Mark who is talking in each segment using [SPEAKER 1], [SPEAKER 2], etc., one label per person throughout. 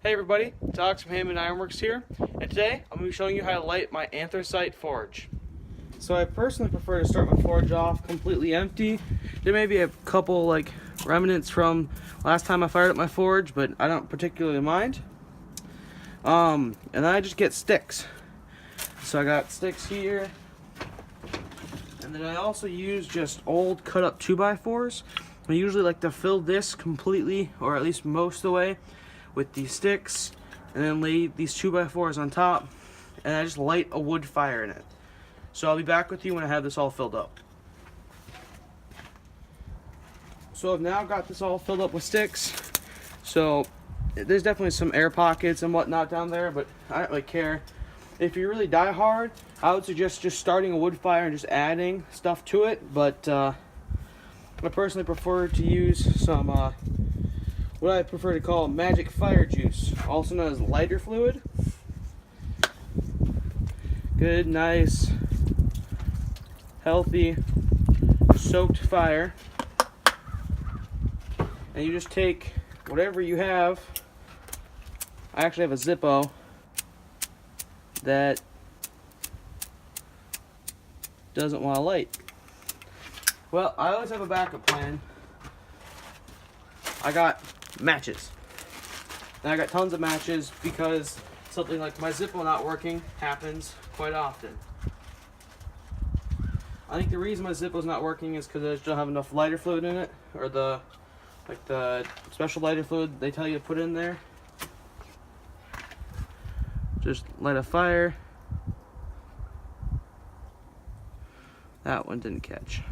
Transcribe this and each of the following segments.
[SPEAKER 1] Hey everybody, it's Alex from Hannemann Ironworks here, and today I'm going to be showing you how to light my anthracite forge. So I personally prefer to start my forge off completely empty. There may be a couple remnants from last time I fired up my forge, but I don't particularly mind. And then I just get sticks. So I got sticks here, and then I also use just old cut up 2x4s. I usually like to fill this completely, or at least most of the way, with these sticks, and then lay these 2x4s on top, and I just light a wood fire in it. So I'll be back with you when I have this all filled up. So I've now got this all filled up with sticks. So there's definitely some air pockets and whatnot down there, but I don't really care. If you really die hard, I would suggest just starting a wood fire and just adding stuff to it, but I personally prefer to use some what I prefer to call magic fire juice, also known as lighter fluid. Good, nice, healthy, soaked fire. And you just take whatever you have. I actually have a Zippo that doesn't want to light. Well, I always have a backup plan. I got matches. And I got tons of matches because something like my Zippo not working happens quite often. I think the reason my Zippo's not working is because I just don't have enough lighter fluid in it, or the special lighter fluid they tell you to put in there. Just light a fire. That one didn't catch.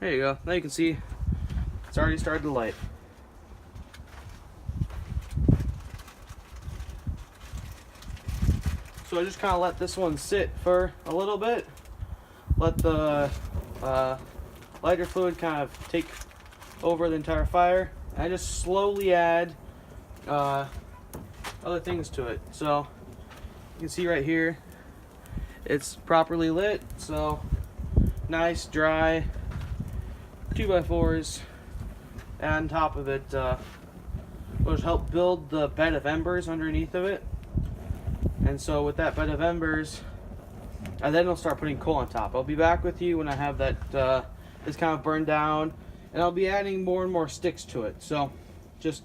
[SPEAKER 1] There you go. Now you can see it's already started to light. So I just kind of let this one sit for a little bit. Let the lighter fluid kind of take over the entire fire. And I just slowly add other things to it. So you can see right here, it's properly lit. So nice, dry 2x4s, and on top of it will help build the bed of embers underneath of it. And so with that bed of embers, and then I'll start putting coal on top. I'll be back with you when I have that this kind of burned down, and I'll be adding more and more sticks to it. So just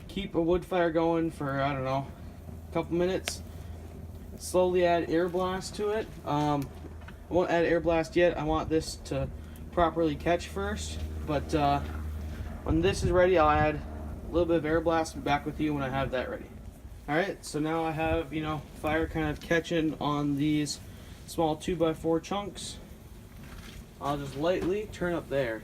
[SPEAKER 1] keep a wood fire going for, I don't know, a couple minutes. Slowly add air blast to it. I won't add air blast yet. I want this to properly catch first, but when this is ready, I'll add a little bit of air blast. And back with you when I have that ready. Alright, so now I have, fire kind of catching on these small 2x4 chunks. I'll just lightly turn up there.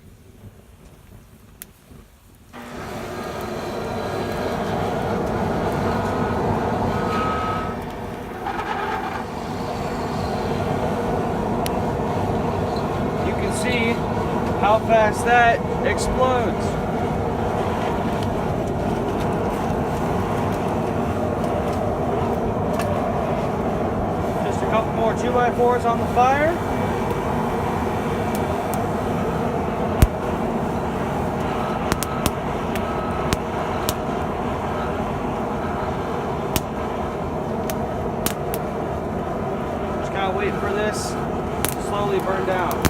[SPEAKER 1] See how fast that explodes. Just a couple more 2x4s on the fire. Just kind of wait for this to slowly burn down.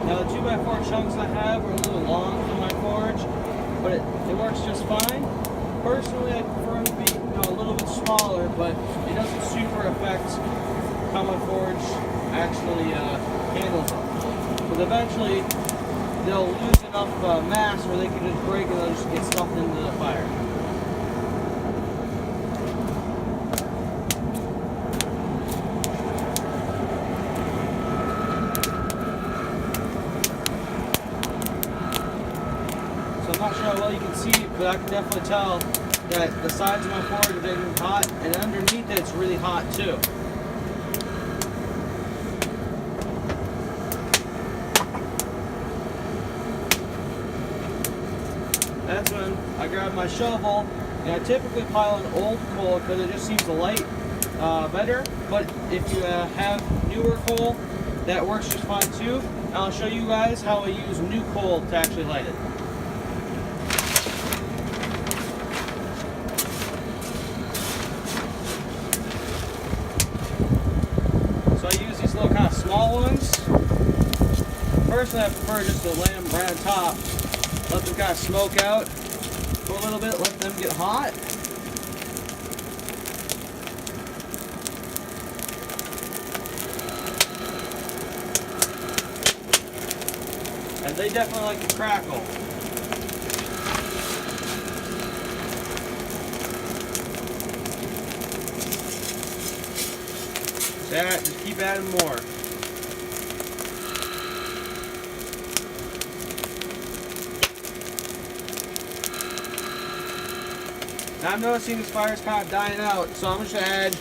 [SPEAKER 1] Now the 2x4 chunks I have are a little long for my forge, but it works just fine. Personally, I prefer them to be a little bit smaller, but it doesn't super affect how my forge actually handles them. Because eventually they'll lose enough mass where they can just break and they'll just get stuffed into the fire. not sure how well you can see, but I can definitely tell that the sides of my forge are getting hot, and underneath it, it's really hot too. That's when I grab my shovel, and I typically pile in old coal because it just seems to light better. But if you have newer coal, that works just fine too. And I'll show you guys how I use new coal to actually light it. So I use these little kind of small ones. Personally, I prefer just to lay them right on top. Let them kind of smoke out for a little bit, let them get hot. And they definitely like to crackle. Just keep adding more. Now I'm noticing this fire's kind of dying out, so I'm just going to add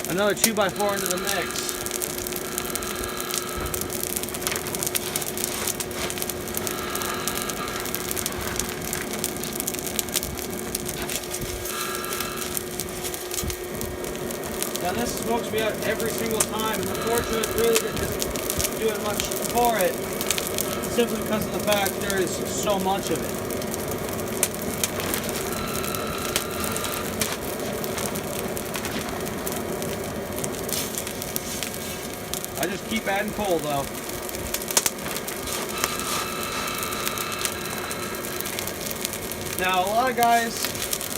[SPEAKER 1] another 2x4 into the mix. Now this smokes me out every single time, and unfortunately it really isn't doing much for it, simply because of the fact there is so much of it. I just keep adding coal though. Now a lot of guys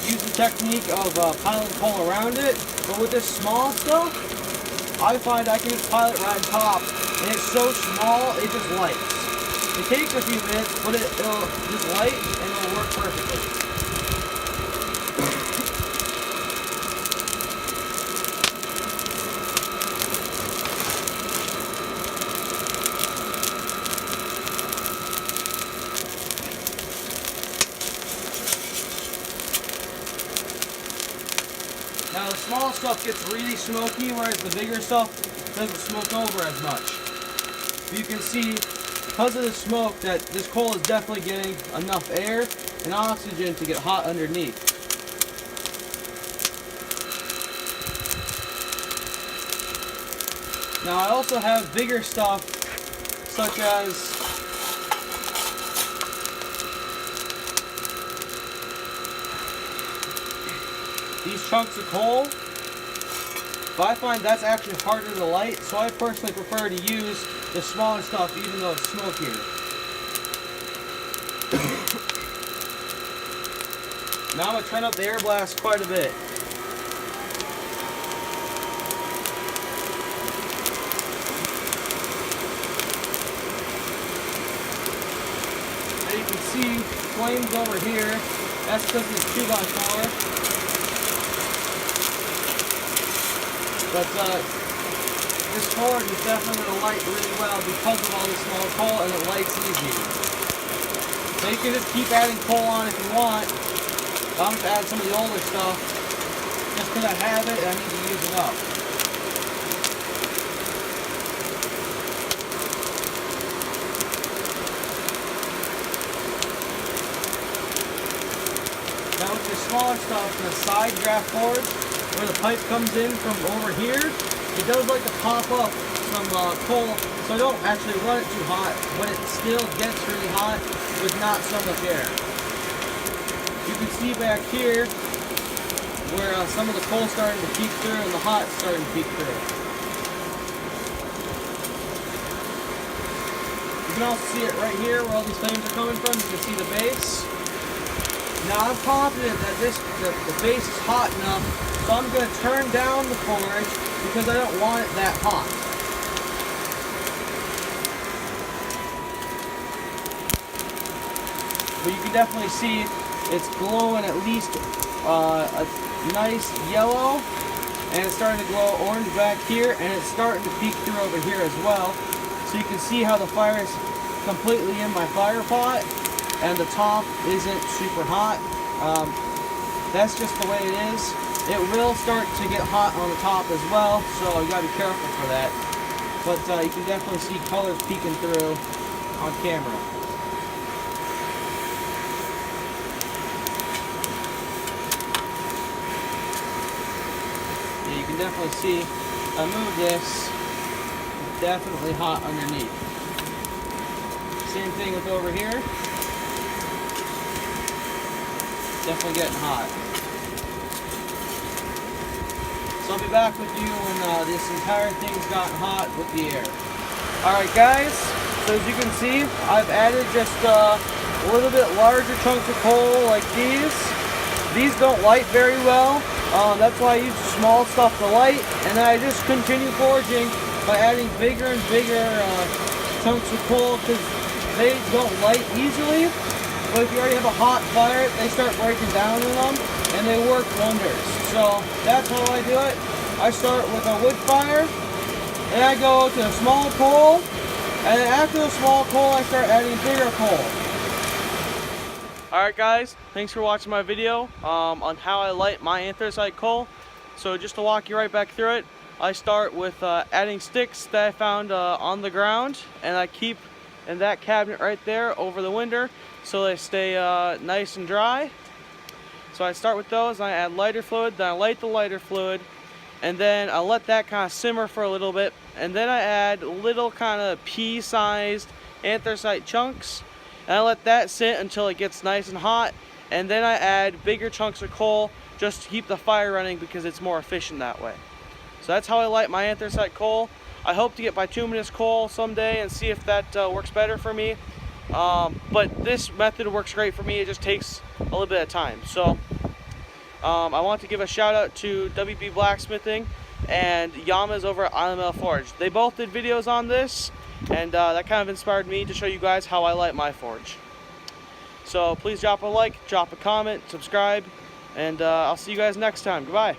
[SPEAKER 1] use the technique of piling coal around it, but with this small stuff, I find I can just pile it right on top, and it's so small it just lights. It takes a few minutes, but it'll just light and it'll work perfectly. Now the small stuff gets really smoky, whereas the bigger stuff doesn't smoke over as much. You can see, because of the smoke, that this coal is definitely getting enough air and oxygen to get hot underneath. Now I also have bigger stuff, such as these chunks of coal, but I find that's actually harder to light, so I personally prefer to use the smaller stuff even though it's smokier. Now I'm going to turn up the air blast quite a bit. And you can see flames over here. That's because it's 2x4. But this forge is definitely going to light really well because of all this small coal, and it lights easy. So you can just keep adding coal on if you want. But I'm going to add some of the older stuff just because I have it and I need to use it up. Now with the smaller stuff, the side draft forge, where the pipe comes in from over here, it does like to pop up some coal, so I don't actually run it too hot, but it still gets really hot with not so much air. You can see back here where some of the coal starting to peek through and the hot starting to peek through. You can also see it right here where all these flames are coming from. You can see the base. Now I'm confident that the base is hot enough, so I'm going to turn down the forge because I don't want it that hot. But you can definitely see it's glowing at least a nice yellow, and it's starting to glow orange back here, and it's starting to peek through over here as well. So you can see how the fire is completely in my fire pot, and the top isn't super hot. That's just the way it is. It will start to get hot on the top as well, so you gotta be careful for that. But you can definitely see colors peeking through on camera. Yeah, you can definitely see, if I move this, it's definitely hot underneath. Same thing with over here. Definitely getting hot. So I'll be back with you when this entire thing's gotten hot with the air. Alright guys, so as you can see, I've added just a little bit larger chunks of coal like these. These don't light very well. That's why I use small stuff to light, and then I just continue forging by adding bigger and bigger chunks of coal, because they don't light easily. But if you already have a hot fire, they start breaking down in them, and they work wonders. So that's how I do it. I start with a wood fire, and I go to a small coal, and then after the small coal, I start adding bigger coal. Alright guys, thanks for watching my video on how I light my anthracite coal. So just to walk you right back through it, I start with adding sticks that I found on the ground, and I keep in that cabinet right there over the winter so they stay nice and dry. So I start with those, and I add lighter fluid, then I light the lighter fluid, and then I let that kind of simmer for a little bit, and then I add little kind of pea-sized anthracite chunks, and I let that sit until it gets nice and hot, and then I add bigger chunks of coal just to keep the fire running, because it's more efficient that way. So that's how I light my anthracite coal. I hope to get bituminous coal someday and see if that works better for me. But this method works great for me. It just takes a little bit of time. So I want to give a shout out to WB Blacksmithing and Yamez over at Hannemann Forge. They both did videos on this, and that kind of inspired me to show you guys how I light my forge. So please drop a like, drop a comment, subscribe, and I'll see you guys next time. Goodbye.